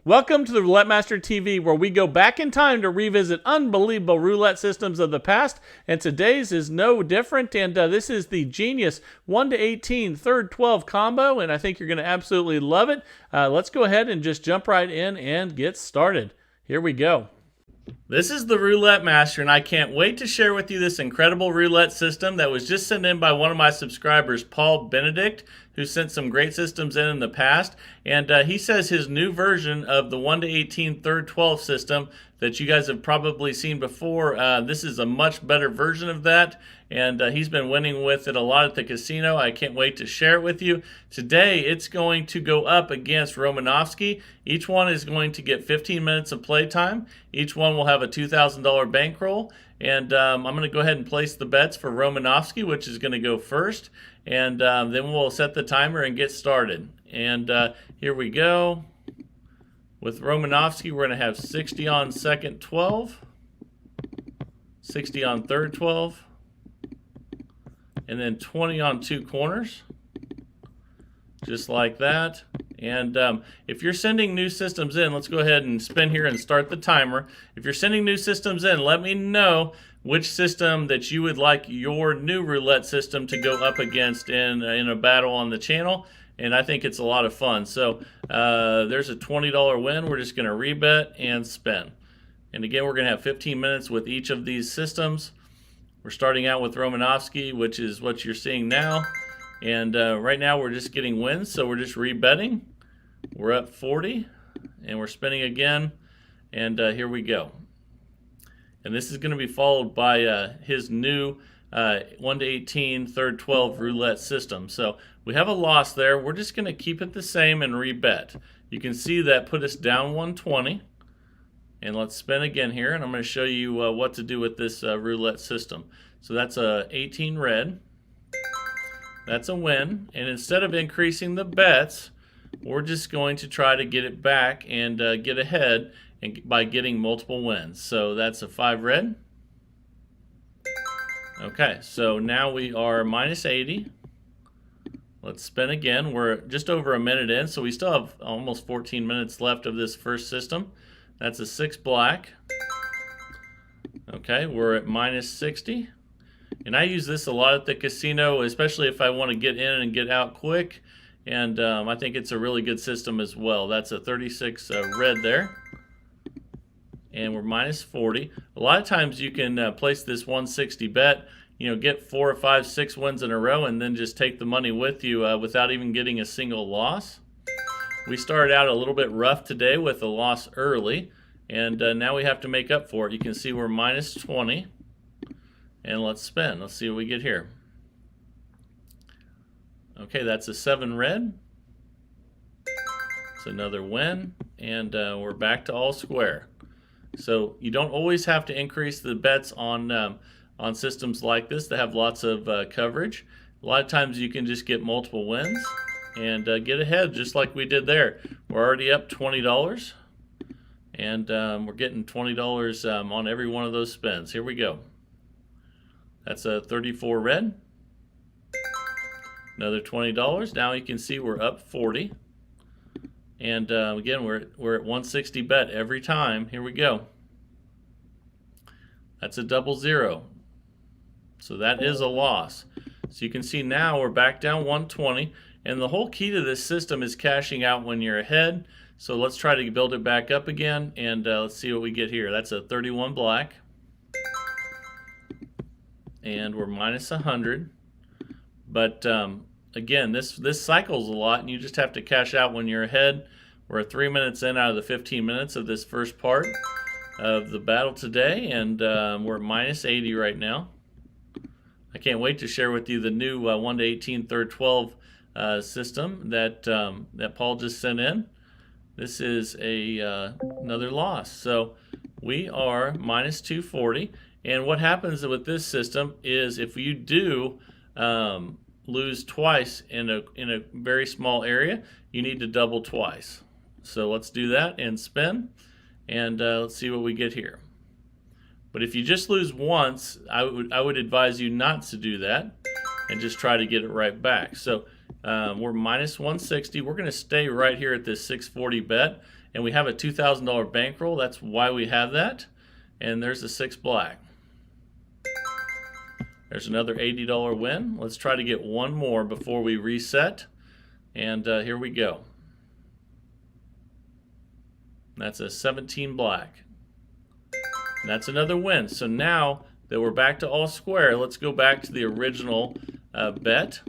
Welcome to the Roulette Master TV, where we go back in time to revisit unbelievable roulette systems of the past, and today's is no different. And this is the Genius 1 to 18 third 12 combo, and I think you're going to absolutely love it. Let's go ahead and just jump right in and get started. Here we go. This is the Roulette Master, and I can't wait to share with you this incredible roulette system that was just sent in by one of my subscribers, Paul Benedict, who sent some great systems in the past. And he says his new version of the 1 to 18 third 12 system that you guys have probably seen before, this is a much better version of that. And he's been winning with it a lot at the casino. I can't wait to share it with you. Today, it's going to go up against Romanowski. Each one is going to get 15 minutes of playtime. Each one will have a $2,000 bankroll. And I'm going to go ahead and place the bets for Romanowski, which is going to go first. And then we'll set the timer and get started. And here we go. With Romanowski, we're going to have 60 on second 12, 60 on third 12, and then 20 on two corners, just like that. And if you're sending new systems in, let's go ahead and spin here and start the timer. If you're sending new systems in, let me know which system that you would like your new roulette system to go up against in a battle on the channel. And I think it's a lot of fun. So there's a $20 win. We're just going to rebet and spin. And again, we're going to have 15 minutes with each of these systems. We're starting out with Romanowski, which is what you're seeing now. And right now we're just getting wins, so we're just rebetting. We're up 40, and we're spinning again. And here we go. And this is going to be followed by his new 1 to 18 third 12 roulette system. So we have a loss there. We're just going to keep it the same and rebet. You can see that put us down 120. And let's spin again here, and I'm going to show you what to do with this roulette system. So that's a 18 red. That's a win. And instead of increasing the bets, we're just going to try to get it back and get ahead by getting multiple wins. So that's a 5 red. Okay, so now we are minus 80. Let's spin again. We're just over a minute in, so we still have almost 14 minutes left of this first system. That's a 6 black. Okay, we're at minus 60. And I use this a lot at the casino, especially if I want to get in and get out quick. And I think it's a really good system as well. That's a 36 red there. And we're minus 40. A lot of times you can place this 160 bet, get 4 or 5, 6 wins in a row, and then just take the money with you without even getting a single loss. We started out a little bit rough today with a loss early, and now we have to make up for it. You can see we're minus 20, and let's spin. Let's see what we get here. Okay, that's a 7 red. It's another win, and we're back to all square. So you don't always have to increase the bets on systems like this that have lots of coverage. A lot of times you can just get multiple wins and get ahead just like we did there. We're already up $20, and we're getting $20 on every one of those spins. Here we go. That's a 34 red. Another $20. Now you can see we're up 40. And again, we're at 160 bet every time. Here we go. That's a 00. So that is a loss. So you can see now we're back down 120. And the whole key to this system is cashing out when you're ahead. So let's try to build it back up again. And let's see what we get here. That's a 31 black. And we're minus 100. But again, this cycles a lot, and you just have to cash out when you're ahead. We're 3 minutes in out of the 15 minutes of this first part of the battle today, and we're minus 80 right now. I can't wait to share with you the new 1 to 18 third 12 system that Paul just sent in. This is another loss. So we are minus 240, and what happens with this system is if you do lose twice in a very small area, you need to double twice. So let's do that and spin, and let's see what we get here. But if you just lose once, I would advise you not to do that and just try to get it right back. So we're minus 160. We're going to stay right here at this 640 bet. and we have a $2,000 bankroll. That's why we have that. And there's the 6 black. There's another $80 win. Let's try to get one more before we reset. And here we go. That's a 17 black. And that's another win. So now that we're back to all square, let's go back to the original bet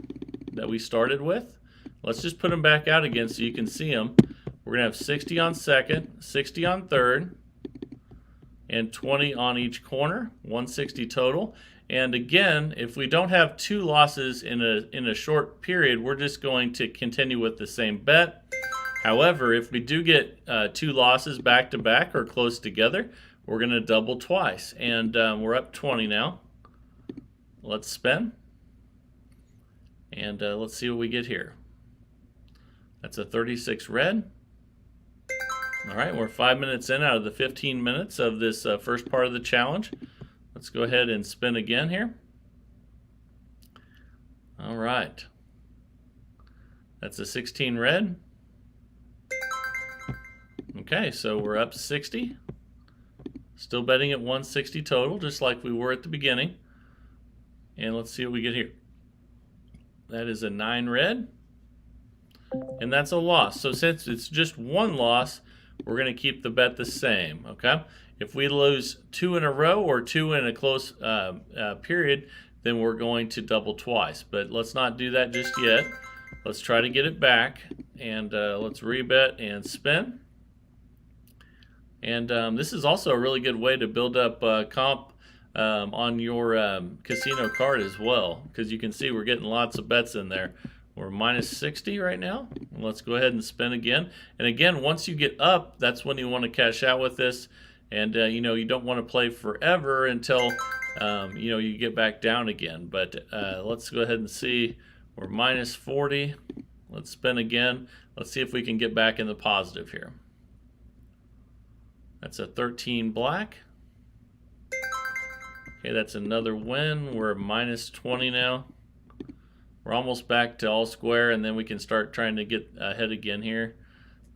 that we started with. Let's just put them back out again so you can see them. We're going to have 60 on second, 60 on third, and 20 on each corner, 160 total. And again, if we don't have 2 losses in a short period, we're just going to continue with the same bet. However, if we do get 2 losses back to back or close together, we're going to double twice. And we're up 20 now. Let's spin. And let's see what we get here. That's a 36 red. All right, we're 5 minutes in out of the 15 minutes of this first part of the challenge. Let's go ahead and spin again here. All right. That's a 16 red. Okay, so we're up 60. Still betting at 160 total, just like we were at the beginning. And let's see what we get here. That is a 9 red. And that's a loss. So since it's just one loss, we're going to keep the bet the same, okay? If we lose 2 in a row or 2 in a close period, then we're going to double twice. But let's not do that just yet. Let's try to get it back. And let's rebet and spin. And this is also a really good way to build up comp on your casino card as well, because you can see we're getting lots of bets in there. We're minus 60 right now. Let's go ahead and spin again. And again, once you get up, that's when you want to cash out with this. And you know, you don't want to play forever until you know, you get back down again. But let's go ahead and see. We're minus 40. Let's spin again. Let's see if we can get back in the positive here. That's a 13 black. Okay, that's another win. We're minus 20 now. We're almost back to all square, and then we can start trying to get ahead again here.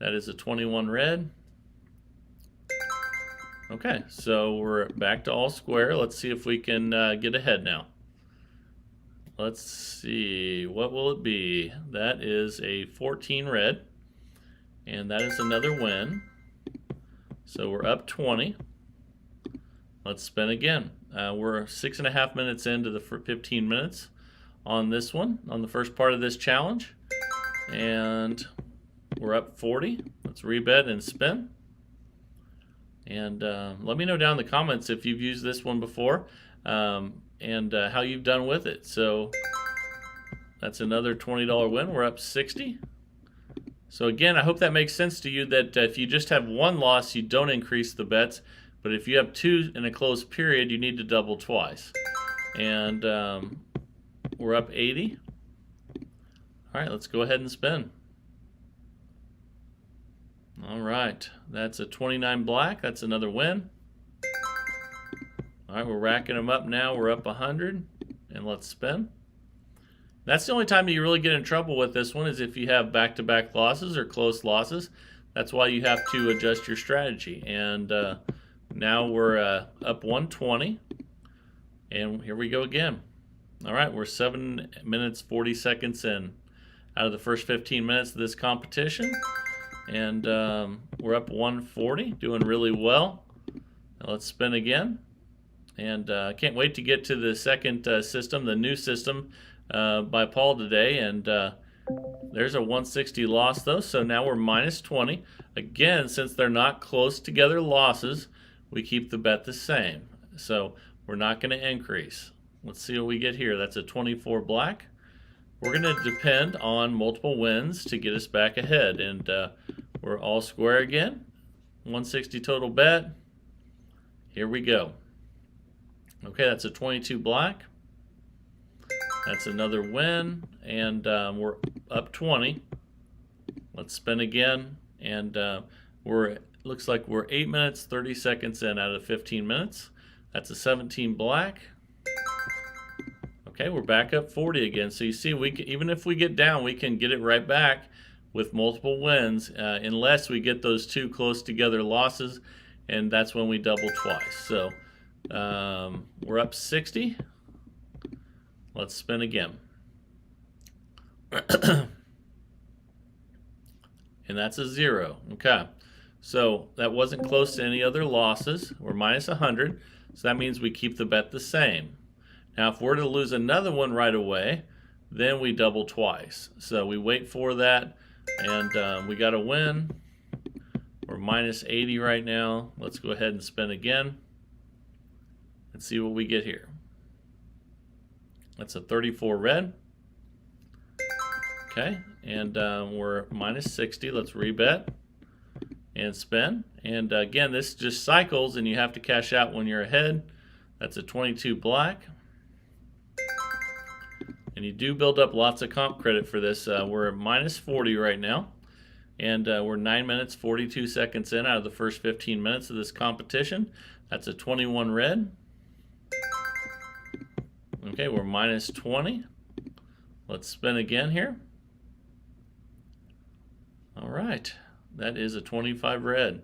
That is a 21 red. Okay, so we're back to all square. Let's see if we can get ahead now. Let's see, what will it be? That is a 14 red, and that is another win. So we're up 20. Let's spin again. We're 6.5 minutes into the 15 minutes on this one, on the first part of this challenge. And we're up 40. Let's rebet and spin. And let me know down in the comments if you've used this one before and how you've done with it. So that's another $20 win. We're up 60. So again, I hope that makes sense to you that if you just have one loss, you don't increase the bets. But if you have 2 in a closed period, you need to double twice. And we're up 80. All right, let's go ahead and spin. All right, that's a 29 black. That's another win. All right, we're racking them up now. We're up 100. And let's spin. That's the only time that you really get in trouble with this one, is if you have back-to-back losses or close losses. That's why you have to adjust your strategy. And now we're up 120. And here we go again. All right, we're 7 minutes, 40 seconds in out of the first 15 minutes of this competition. And we're up 140, doing really well. Now let's spin again. And I can't wait to get to the second system, the new system by Paul today. And there's a 160 loss though, so now we're minus 20. Again, since they're not close together losses, we keep the bet the same. So we're not going to increase. Let's see what we get here. That's a 24 black. We're going to depend on multiple wins to get us back ahead. And we're all square again. 160 total bet. Here we go. Okay, that's a 22 black. That's another win. And we're up 20. Let's spin again. And looks like we're 8 minutes, 30 seconds in out of 15 minutes. That's a 17 black. Okay, we're back up 40 again. So you see, even if we get down, we can get it right back with multiple wins unless we get those two close together losses, and that's when we double twice. So we're up 60. Let's spin again. And that's a 0. Okay, so that wasn't close to any other losses. We're minus 100, so that means we keep the bet the same. Now if we're to lose another one right away, then we double twice. So we wait for that, and we got to win. We're minus 80 right now. Let's go ahead and spin again and see what we get here. That's a 34 red. Okay, and we're minus 60. Let's rebet and spin. And again, this just cycles, and you have to cash out when you're ahead. That's a 22 black. And you do build up lots of comp credit for this. We're at minus 40 right now. And we're 9 minutes, 42 seconds in out of the first 15 minutes of this competition. That's a 21 red. Okay, we're minus 20. Let's spin again here. All right, that is a 25 red.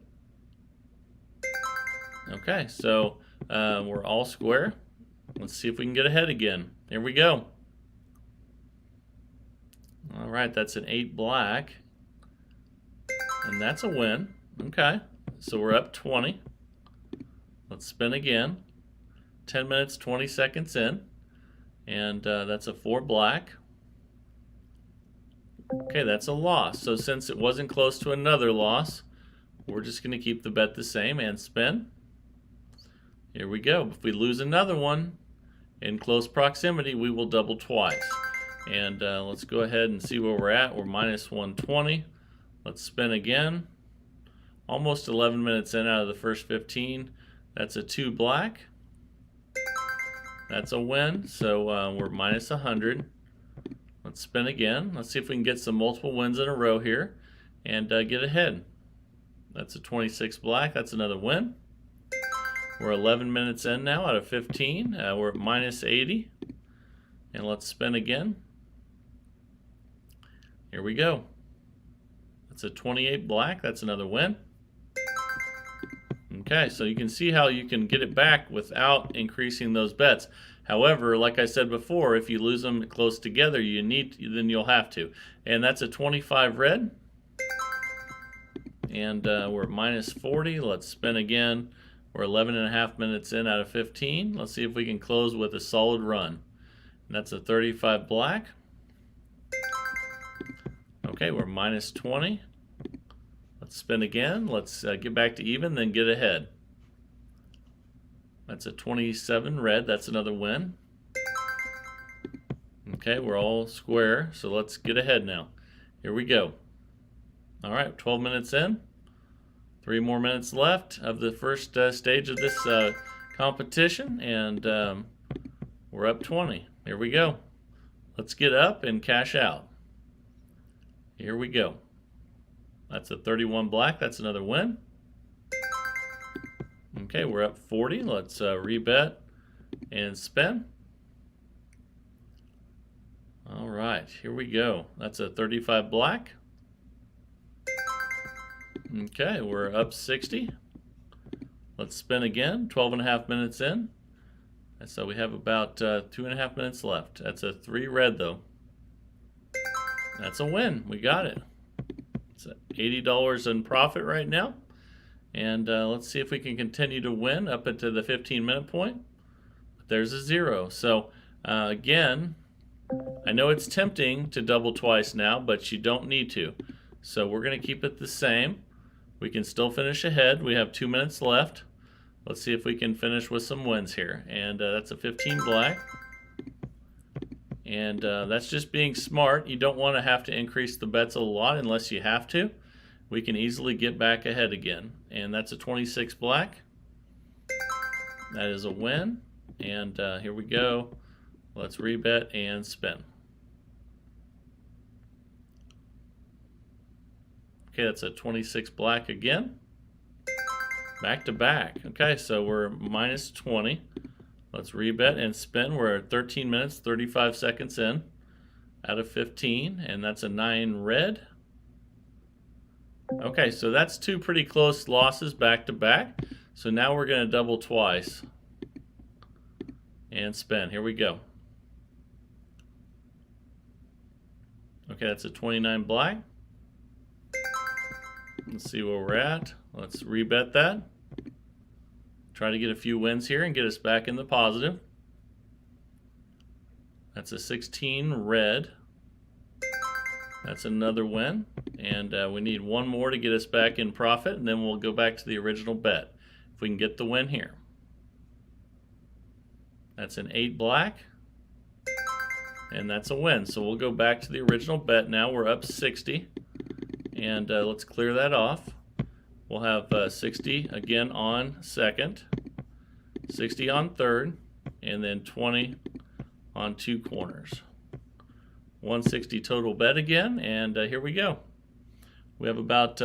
Okay, so we're all square. Let's see if we can get ahead again. Here we go. All right, that's an 8 black. And that's a win. Okay, so we're up 20. Let's spin again. 10 minutes, 20 seconds in. And that's a 4 black. Okay, that's a loss. So since it wasn't close to another loss, we're just going to keep the bet the same and spin. Here we go. If we lose another one in close proximity, we will double twice. And let's go ahead and see where we're at. We're minus 120. Let's spin again. Almost 11 minutes in out of the first 15. That's a 2 black. That's a win. So we're minus 100. Let's spin again. Let's see if we can get some multiple wins in a row here and get ahead. That's a 26 black. That's another win. We're 11 minutes in now out of 15. We're at minus 80. And let's spin again. Here we go. That's a 28 black. That's another win. Okay, so you can see how you can get it back without increasing those bets. However, like I said before, if you lose them close together, then you'll have to. And that's a 25 red. And we're at minus 40. Let's spin again. We're 11 and a half minutes in out of 15. Let's see if we can close with a solid run. And that's a 35 black. Okay, we're minus 20. Let's spin again. Let's get back to even, then get ahead. That's a 27 red. That's another win. Okay, we're all square, so let's get ahead now. Here we go. All right, 12 minutes in. 3 more minutes left of the first stage of this competition, and we're up 20. Here we go. Let's get up and cash out. Here we go. That's a 31 black. That's another win. Okay, we're up 40. Let's rebet and spin. All right, here we go. That's a 35 black. Okay, we're up 60. Let's spin again. 12 and a half minutes in. And so we have about 2.5 minutes left. That's a 3 red though. That's a win. We got it. It's $80 in profit right now. And let's see if we can continue to win up into the 15-minute point. There's a 0. So again, I know it's tempting to double twice now, but you don't need to. So we're going to keep it the same. We can still finish ahead. We have 2 minutes left. Let's see if we can finish with some wins here. And that's a 15 black. And that's just being smart. You don't want to have to increase the bets a lot unless you have to. We can easily get back ahead again. And that's a 26 black. That is a win. And here we go. Let's rebet and spin. Okay, that's a 26 black again. Back to back. Okay, so we're minus 20. Let's rebet and spin. We're at 13 minutes, 35 seconds in out of 15. And that's a 9 red. Okay, so that's two pretty close losses back to back. So now we're going to double twice and spin. Here we go. Okay, that's a 29 black. Let's see where we're at. Let's rebet that. Try to get a few wins here and get us back in the positive. That's a 16 red. That's another win. And we need one more to get us back in profit, and then we'll go back to the original bet if we can get the win here. That's an 8 black. And that's a win. So we'll go back to the original bet now. We're up 60. And let's clear that off. We'll have 60 again on second, 60 on third, and then 20 on two corners. 160 total bet again, and here we go. We have about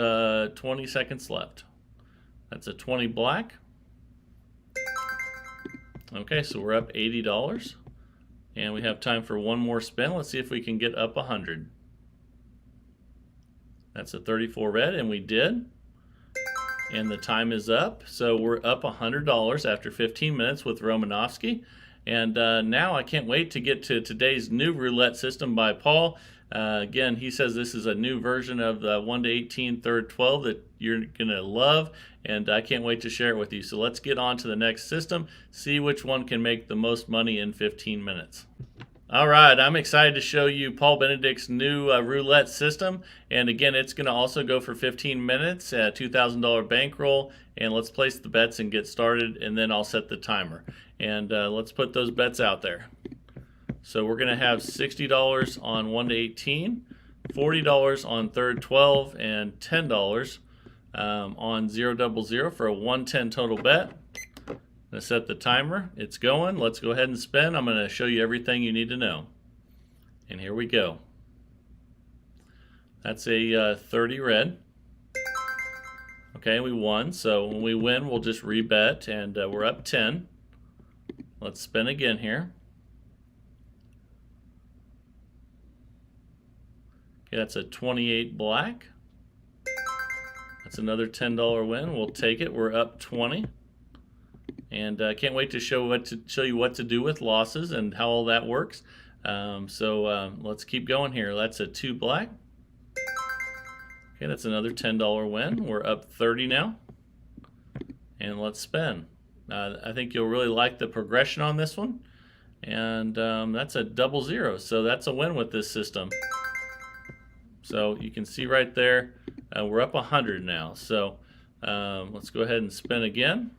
20 seconds left. That's a 20 black. Okay, so we're up $80. And we have time for one more spin. Let's see if we can get up 100. That's a 34 red, and we did. And the time is up. So we're up $100 after 15 minutes with Romanowski. And now I can't wait to get to today's new roulette system by Paul. Again, he says this is a new version of the 1 to 18 third 12 that you're going to love, and I can't wait to share it with you. So let's get on to the next system, see which one can make the most money in 15 minutes. All right, I'm excited to show you Paul Benedict's new roulette system, and again, it's going to also go for 15 minutes, $2,000 bankroll, and let's place the bets and get started, and then I'll set the timer. And let's put those bets out there. So we're going to have $60 on 1 to 18, $40 on third 12, and $10 on 000 for a 110 total bet. I'm going to set the timer. It's going. Let's go ahead and spin. I'm going to show you everything you need to know. And here we go. That's a 30 red. Okay, we won. So when we win, we'll just rebet, and we're up 10. Let's spin again here. Okay, that's a 28 black. That's another $10 win. We'll take it. We're up 20. And I can't wait to show you what to do with losses and how all that works. Let's keep going here. That's a 2 black. Okay, that's another $10 win. We're up 30 now. And let's spin. I think you'll really like the progression on this one. And that's a 00. So that's a win with this system. So you can see right there, we're up 100 now. So let's go ahead and spin again.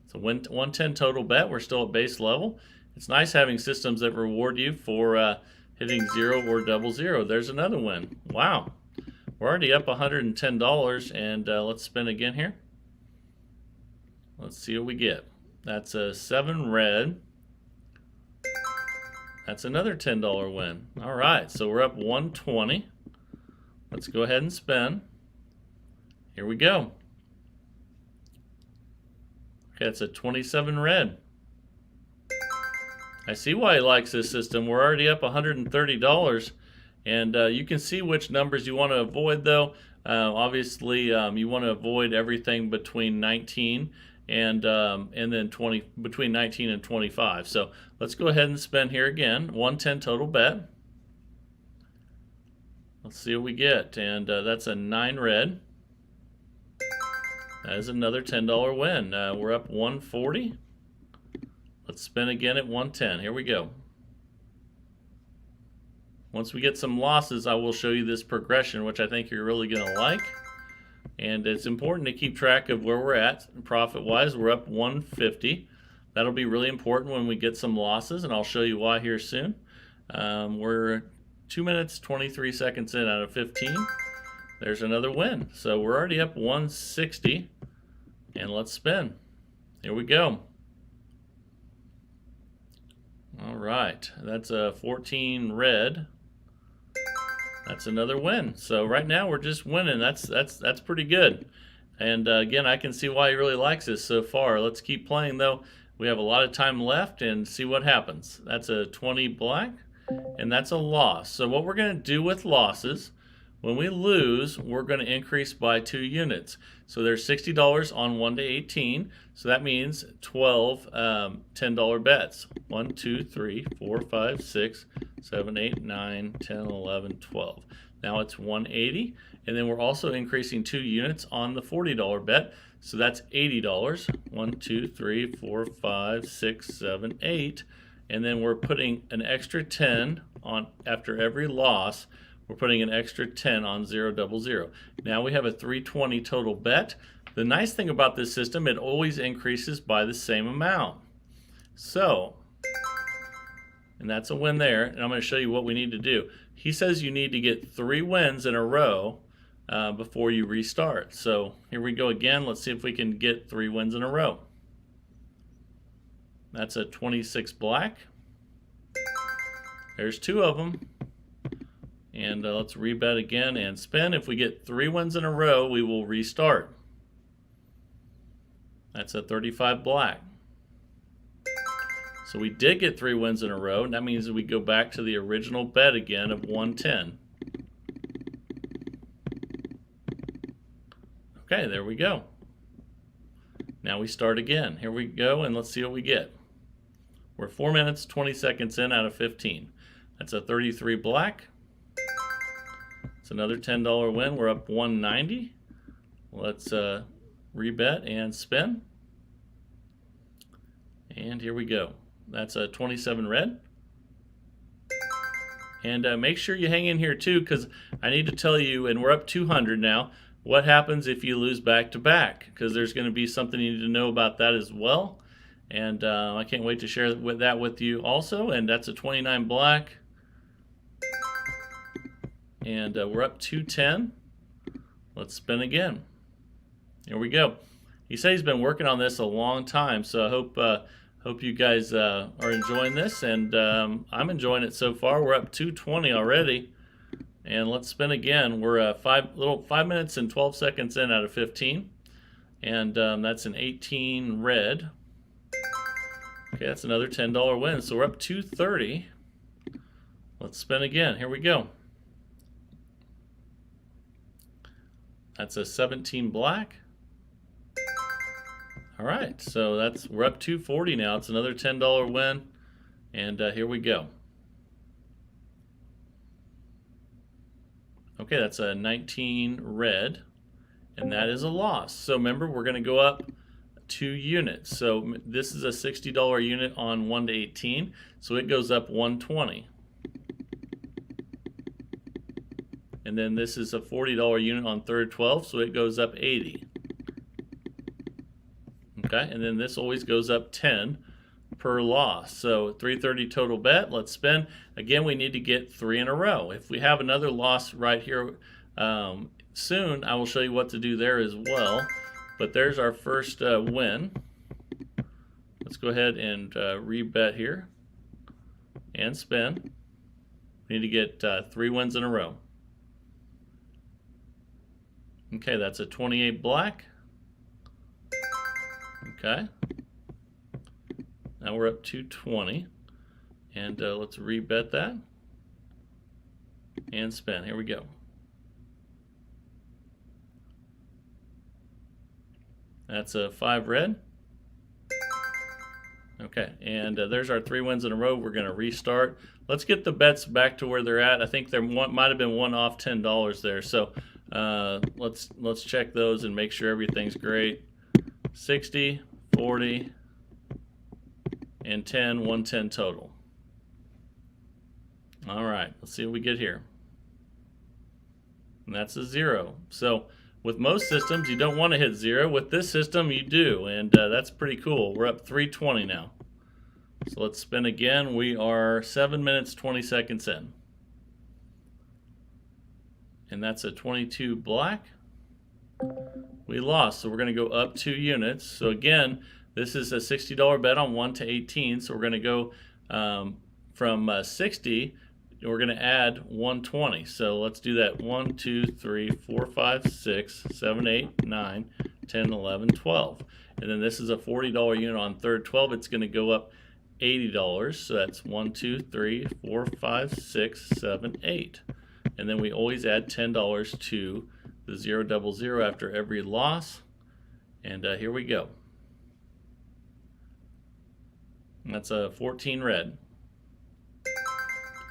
It's a 110 total bet. We're still at base level. It's nice having systems that reward you for hitting 0 or 00. There's another win. Wow. We're already up $110, and let's spin again here. Let's see what we get. That's a 7 red. That's another $10 win. All right, so we're up 120. Let's go ahead and spin. Here we go. Okay, it's a 27 red. I see why he likes this system. We're already up $130, and you can see which numbers you want to avoid, though. Obviously, you want to avoid everything between 19 and then 20, between 19 and 25. So let's go ahead and spin here again. 110 total bet. Let's see what we get, and that's a 9 red. That is another $10 win. We're up 140. Let's spin again at 110. Here we go. Once we get some losses, I will show you this progression, which I think you're really going to like. And it's important to keep track of where we're at profit-wise. We're up 150. That'll be really important when we get some losses, and I'll show you why here soon. We're 2 minutes, 23 seconds in out of 15. There's another win. So we're already up 160, and let's spin. Here we go. All right, that's a 14 red. That's another win. So right now we're just winning. That's pretty good. And again, I can see why he really likes this so far. Let's keep playing though. We have a lot of time left and see what happens. That's a 20 black, and that's a loss. So what we're going to do with losses, When we lose, we're going to increase by 2 units. So there's $60 on 1 to 18. So that means 12 $10 bets. 1, 2, 3, 4, 5, 6, 7, 8, 9, 10, 11, 12. Now it's 180. And then we're also increasing 2 units on the $40 bet. So that's $80. 1, 2, 3, 4, 5, 6, 7, 8. And then we're putting an extra 10 on after every loss. We're putting an extra 10 on 0, 0, 0. Now we have a 320 total bet. The nice thing about this system, it always increases by the same amount. So, and that's a win there. And I'm going to show you what we need to do. He says you need to get 3 wins in a row before you restart. So here we go again. Let's see if we can get 3 wins in a row. That's a 26 black. There's 2 of them. And let's rebet again and spin. If we get 3 wins in a row, we will restart. That's a 35 black. So we did get 3 wins in a row, and that means we go back to the original bet again of 110. Okay, there we go. Now we start again. Here we go, and let's see what we get. We're 4 minutes, 20 seconds in out of 15. That's a 33 black. It's another $10 win. We're up 190. Let's rebet and spin. And here we go. That's a 27 red. And make sure you hang in here too, because I need to tell you, and we're up 200 now, what happens if you lose back-to-back, because there's going to be something you need to know about that as well. And I can't wait to share that with you also. And that's a 29 black. And we're up 210. Let's spin again. Here we go. He said he's been working on this a long time, so I hope you guys are enjoying this, and I'm enjoying it so far. We're up 220 already, and let's spin again. We're 5 minutes and 12 seconds in out of 15, and that's an 18 red. Okay, that's another $10 win, so we're up 230. Let's spin again. Here we go. That's a 17 black. All right, so we're up 240 now. It's another $10 win, and here we go. Okay, that's a 19 red, and that is a loss. So remember, we're going to go up 2 units. So this is a $60 unit on 1 to 18, so it goes up 120. And then this is a $40 unit on 3rd 12, so it goes up 80. Okay, and then this always goes up 10 per loss. So 330 total bet. Let's spin. Again, we need to get 3 in a row. If we have another loss right here soon, I will show you what to do there as well. But there's our first win. Let's go ahead and rebet here and spin. We need to get 3 wins in a row. Okay, that's a 28 black. Okay. Now we're up 220. And let's rebet that. And spin. Here we go. That's a 5 red. Okay, and there's our 3 wins in a row. We're going to restart. Let's get the bets back to where they're at. I think there might have been one off $10 there. So let's check those and make sure everything's great. 60, 40, and 10, 110 total. All right, let's see what we get here. And that's a 0. So with most systems, you don't want to hit 0. With this system, you do, and that's pretty cool. We're up 320 now. So let's spin again. We are 7 minutes, 20 seconds in. And that's a 22 black. We lost, so we're going to go up 2 units. So again, this is a $60 bet on 1 to 18. So we're going to go from 60, we're going to add 120. So let's do that. 1, 2, 3, 4, 5, 6, 7, 8, 9, 10, 11, 12. And then this is a $40 unit on 3rd 12. It's going to go up $80. So that's 1, 2, 3, 4, 5, 6, 7, 8. and then we always add $10 to the 000 after every loss. And here we go. And that's a 14 red.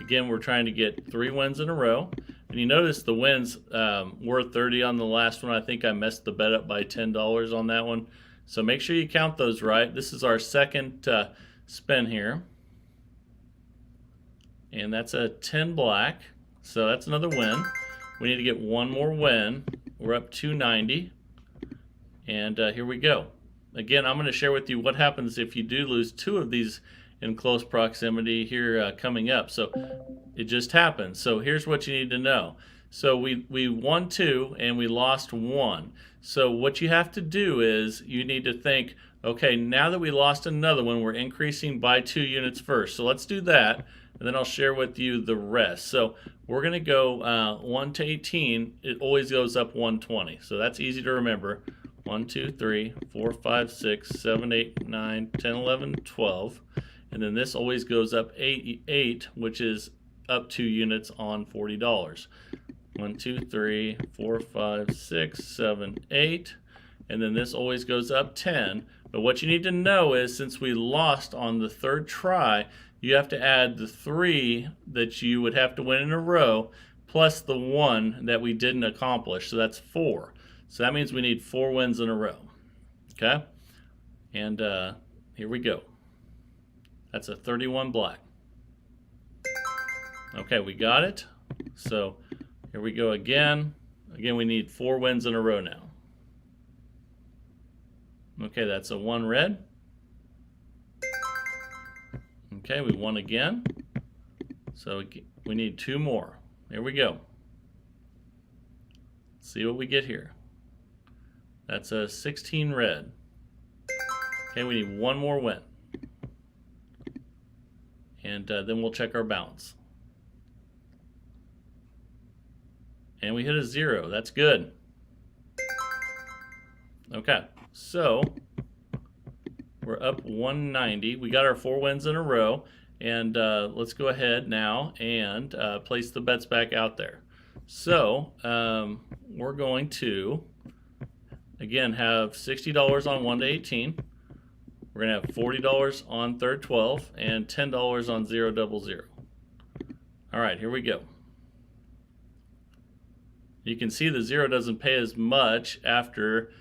Again, we're trying to get 3 wins in a row. And you notice the wins were 30 on the last one. I think I messed the bet up by $10 on that one. So make sure you count those right. This is our second spin here. And that's a 10 black. So that's another win. We need to get one more win. We're up 290. And here we go. Again, I'm going to share with you what happens if you do lose 2 of these in close proximity here coming up. So it just happened. So here's what you need to know. So we won 2 and we lost 1. So what you have to do is you need to think, okay, now that we lost another one, we're increasing by 2 units first. So let's do that, and then I'll share with you the rest. So we're going to go 1 to 18. It always goes up 120. So that's easy to remember. 1, 2, 3, 4, 5, 6, 7, 8, 9, 10, 11, 12. And then this always goes up 8, which is up 2 units on $40. 1, 2, 3, 4, 5, 6, 7, 8. And then this always goes up 10. But what you need to know is since we lost on the 3rd try, you have to add the 3 that you would have to win in a row plus the 1 that we didn't accomplish. So that's 4. So that means we need 4 wins in a row. Okay? And here we go. That's a 31 black. Okay, we got it. So here we go again. Again, we need 4 wins in a row now. Okay, that's a 1 red. Okay, we won again. So we need 2 more. Here we go. Let's see what we get here. That's a 16 red. Okay, we need 1 more win. And then we'll check our balance. And we hit a 0. That's good. Okay, so we're up 190. We got our 4 wins in a row. And let's go ahead now and place the bets back out there. So we're going to, again, have $60 on 1 to 18. We're going to have $40 on 3rd 12 and $10 on 000. All right, here we go. You can see the 0 doesn't pay as much after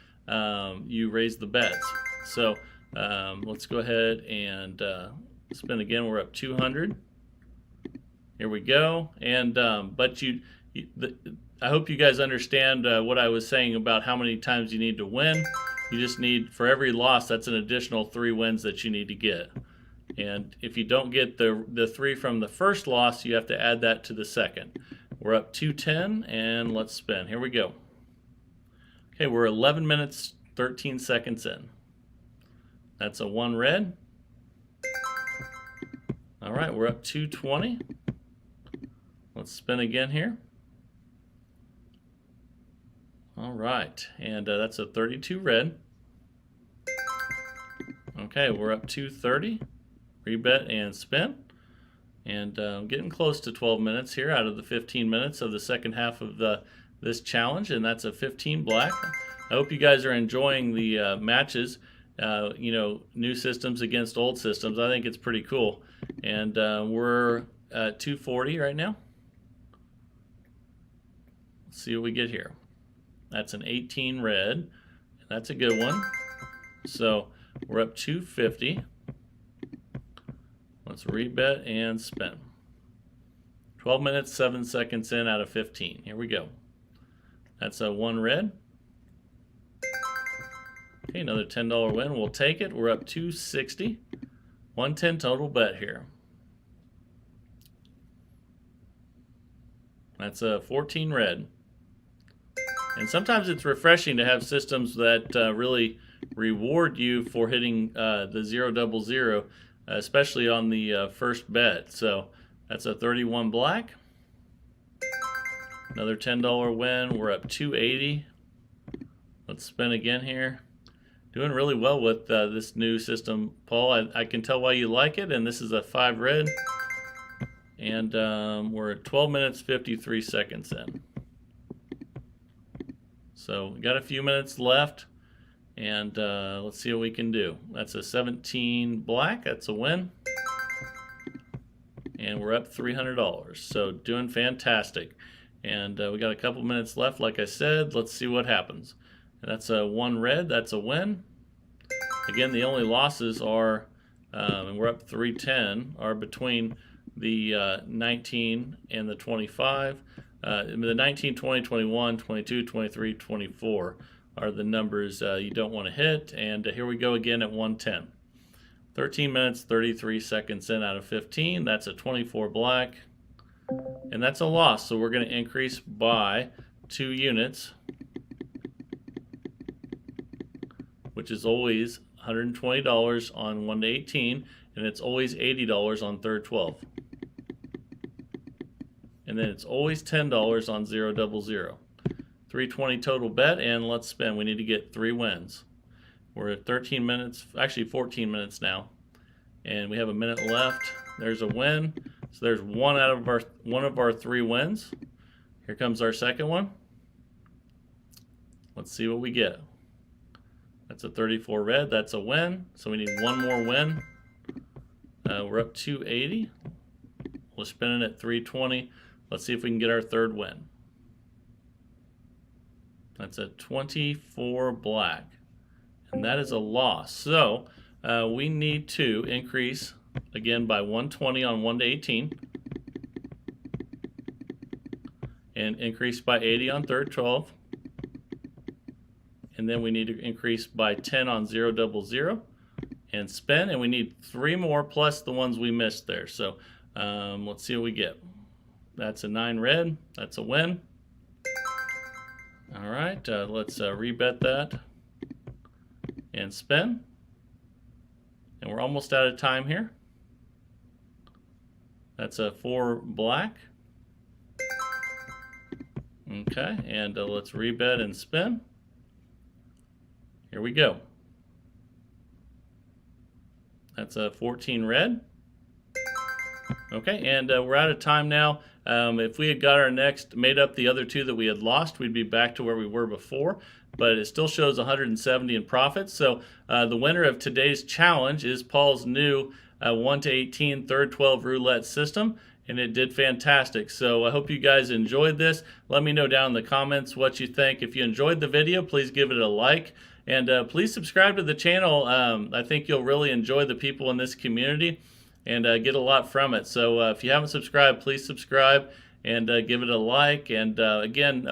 you raise the bets. So let's go ahead and spin again. We're up 200. Here we go. And but I hope you guys understand what I was saying about how many times you need to win. You just need, for every loss, that's an additional 3 wins that you need to get. And if you don't get the 3 from the first loss, you have to add that to the second. We're up 210, and let's spin. Here we go. Okay, we're 11 minutes, 13 seconds in. That's a 1 red. All right, we're up 220. Let's spin again here. All right, and that's a 32 red. Okay, we're up 230. Rebet and spin. And getting close to 12 minutes here out of the 15 minutes of the second half of this challenge, and that's a 15 black. I hope you guys are enjoying the matches, you know, new systems against old systems. I think it's pretty cool. And we're at 240 right now. Let's see what we get here. That's an 18 red. That's a good one. So we're up 250. Let's rebet and spin. 12 minutes, 7 seconds in out of 15. Here we go. That's a 1 red. Okay, another $10 win. We'll take it. We're up 260. 110 total bet here. That's a 14 red. And sometimes it's refreshing to have systems that really reward you for hitting the 000, especially on the first bet. So that's a 31 black. Another $10 win. We're up 280. Let's spin again here. Doing really well with this new system, Paul. I can tell why you like it. And this is a 5 red. And we're at 12 minutes 53 seconds in. So we got a few minutes left, and let's see what we can do. That's a 17 black. That's a win. And we're up $300. So doing fantastic. And we got a couple minutes left, like I said. Let's see what happens. And that's a 1 red. That's a win. Again, the only losses are, and we're up 310, are between the 19 and the 25. The 19, 20, 21, 22, 23, 24 are the numbers you don't want to hit. And here we go again at 110. 13 minutes, 33 seconds in out of 15. That's a 24 black. And that's a loss, so we're going to increase by 2 units, which is always $120 on 1 to 18, and it's always $80 on third 12. And then it's always $10 on 0 double 0. 320 total bet, and let's spin. We need to get 3 wins. We're at 13 minutes, actually 14 minutes now, and we have a minute left. There's a win. So there's one of our 3 wins. Here comes our second one. Let's see what we get. That's a 34 red. That's a win. So we need 1 more win. We're up 280. We'll spin it at 320. Let's see if we can get our 3rd win. That's a 24 black. And that is a loss. So we need to increase again by 120 on 1 to 18. And increase by 80 on third 12. And then we need to increase by 10 on 0 double 0. And spin. And we need 3 more plus the ones we missed there. So let's see what we get. That's a 9 red. That's a win. All right, let's rebet that and spin. And we're almost out of time here. That's a 4 black. Okay, and let's rebet and spin. Here we go. That's a 14 red. Okay, and we're out of time now. If we had got our next, made up the other 2 that we had lost, we'd be back to where we were before, but it still shows 170 in profit. So the winner of today's challenge is Paul's new 1 to 18 third 12 roulette system, and it did fantastic. So I hope you guys enjoyed this. Let me know down in the comments what you think. If you enjoyed the video, please give it a like, and please subscribe to the channel. I think you'll really enjoy the people in this community and get a lot from it. So if you haven't subscribed, please subscribe and give it a like. And again,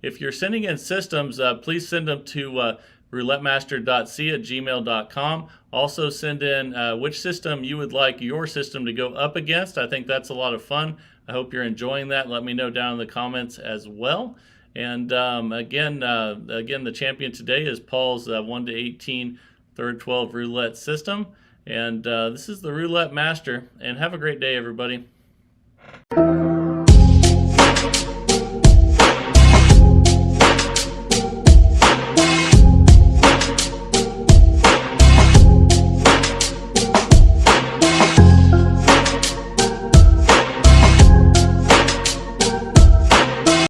if you're sending in systems, please send them to roulettemaster.c@gmail.com. Also send in which system you would like your system to go up against. I think that's a lot of fun. I hope you're enjoying that. Let me know down in the comments as well. And again, the champion today is Paul's 1 to 18 third 12 roulette system. And this is the Roulette Master. And have a great day, everybody.